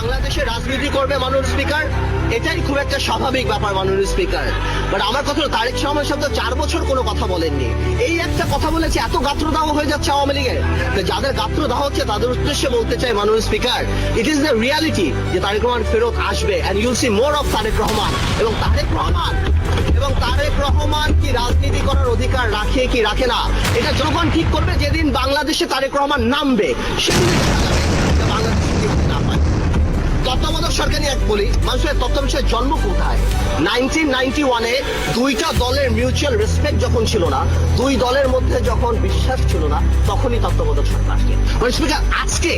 বাংলাদেশে রাজনীতি করবে মাননীয় স্পিকার, এটাই খুব একটা স্বাভাবিক ব্যাপার মাননীয় স্পিকার। বাট আমার কথা হলো, তারেক রহমান সাহেব তো 4 বছর কোনো কথা বলেননি। এই একটা কথা বলেছে, এত গাত্রদাহ হয়ে যাচ্ছে আওয়ামী লীগের। তো যাদের গাত্রদাহ হচ্ছে তাদের উদ্দেশ্যে বলতে চাই মাননীয় speaker, it is the reality যে তারেক রহমান ফেরত আসবে, and you'll see more of Tarique Rahman. এবং তারেক রহমান কি রাজনীতি করার অধিকার রাখে কি রাখে না, এটা জনগণ ঠিক করবে। যেদিন বাংলাদেশে তারেক রহমান নামবে সেদিন দেখা যাবে যে বাংলাদেশে কি হতে না পারে। তত্ত্বাবধায়ক সরকার নিয়ে বলি, মানুষের তত্ত্বাবধায়ক জন্ম কোথায়? 1991-এ দুইটা দলের মিউচুয়াল রেসপেক্ট যখন ছিল না, দুই দলের মধ্যে যখন বিশ্বাস ছিল না, তখনই তত্ত্বাবধায়ক সরকার আসছে। মানে স্পিকার, আজকে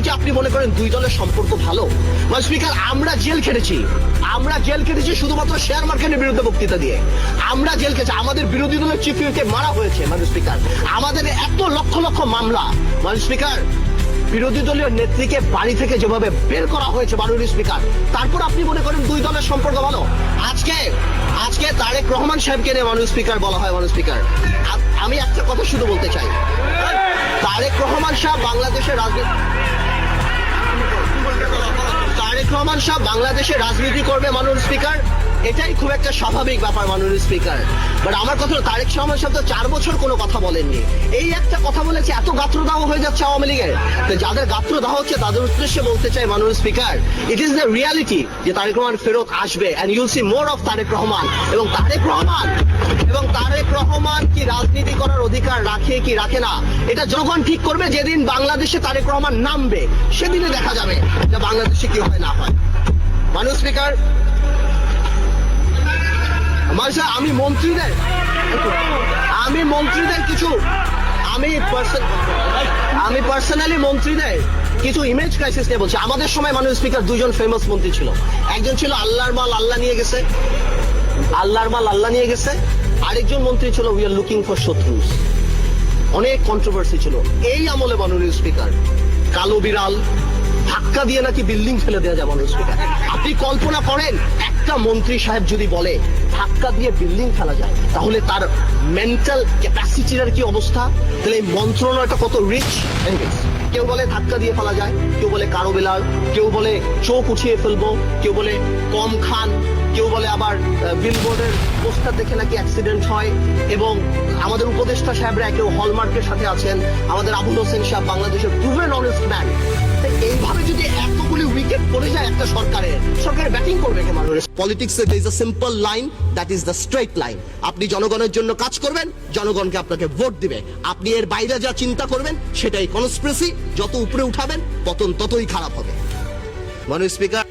কি আপনি মনে করেন দুই দলের সম্পর্ক ভালো? মানে স্পিকার, আমরা জেল খেটেছি শুধুমাত্র শেয়ার মার্কেটের বিরুদ্ধে বক্তৃতা দিয়ে। আমরা জেল খেটেছি, আমাদের বিরোধী দলের চিফ হুইপকে মারা হয়েছে মানে স্পিকার। আমাদের এত লক্ষ লক্ষ মামলা মানে স্পিকার, বিরোধী দলীয় নেত্রীকে বাড়ি থেকে যেভাবে বের করা হয়েছে মাননীয় স্পিকার, তারপর আপনি মনে করেন দুই দলের সম্পর্ক ভালো? আজকে তারেক রহমান সাহেবকে নিয়ে মাননীয় স্পিকার বলা হয় মাননীয় স্পিকার। আমি একটা কথা শুধু বলতে চাই, তারেক রহমান সাহেব বাংলাদেশে রাজনীতি করবে মাননীয় স্পিকার, এটাই খুব একটা স্বাভাবিক ব্যাপার মাননীয় স্পিকার। বাট আমার কথা হলো, তারেক রহমান সাহেব তো 4 বছর কোনো কথা বলেননি। এই একটা কথা বলেছে, এত গাত্রদাহ হয়ে যাচ্ছে আওয়ামী লীগের। তো যাদের গাত্রদাহ হচ্ছে তাদের উদ্দেশ্যে বলতে চাই মাননীয় speaker, it is the reality যে তারেক রহমান ফেরত আসবে, and you'll see more of Tarique Rahman. এবং তারেক রহমান কি রাজনীতি করার অধিকার রাখে কি রাখে না, এটা জনগণ ঠিক করবে। যেদিন বাংলাদেশে তারেক রহমান নামবে সেদিনে দেখা যাবে যে বাংলাদেশে কি হয় না হয়। মাননীয় স্পিকার, আমি পার্সোনালি মন্ত্রীদের কিছু ইমেজ ক্রাইসিস নিয়ে বলছি। আমাদের সময় মাননীয় স্পিকার দুইজন ফেমাস মন্ত্রী ছিল। একজন ছিল আল্লাহর মাল আল্লাহ নিয়ে গেছে, আরেকজন মন্ত্রী ছিল উই আর লুকিং ফর শত্রুস। অনেক কন্ট্রোভার্সি ছিল এই আমলে মাননীয় স্পিকার। কালো বিড়াল, ধাক্কা দিয়ে নাকি বিল্ডিং ফেলে দেওয়া যায় মাননীয় স্পিকার। আপনি কল্পনা করেন, একটা মন্ত্রী সাহেব যদি বলে ধাক্কা দিয়ে বিল্ডিং ফেলা যায়, তাহলে তার মেন্টাল ক্যাপাসিটির কি অবস্থা? তাহলে এই মন্ত্রণালয়টা কত রিচ। কেউ বলে ধাক্কা দিয়ে ফেলা যায়, কেউ বলে কারো বেলাল, কেউ বলে চোখ উঠিয়ে ফেলবো, কেউ বলে কম খান, কেউ বলে আবার বিলবোর্ডের পোস্টার দেখে নাকি অ্যাক্সিডেন্ট হয়। এবং আমাদের উপদেষ্টা সাহেবরা কেউ হলমার্কের সাথে আছেন, আমাদের আবুল হোসেন সাহেব বাংলাদেশের প্রুভেন অনেস্ট ম্যান। এইভাবে যদি এতগুলি উইকেট পড়ে যায় একটা সরকারের ব্যাটিং করবে কে মানুষ? পলিটিক্সে there is a simple line, that is the straight line. আপনি জনগণের জন্য কাজ করবেন, জনগণকে আপনাকে ভোট দিবে। আপনি এর বাইরে যা চিন্তা করবেন সেটাই কনস্পিরেসি। যত উপরে উঠাবেন পতন ততই খারাপ হবে। মাননীয় স্পিকার।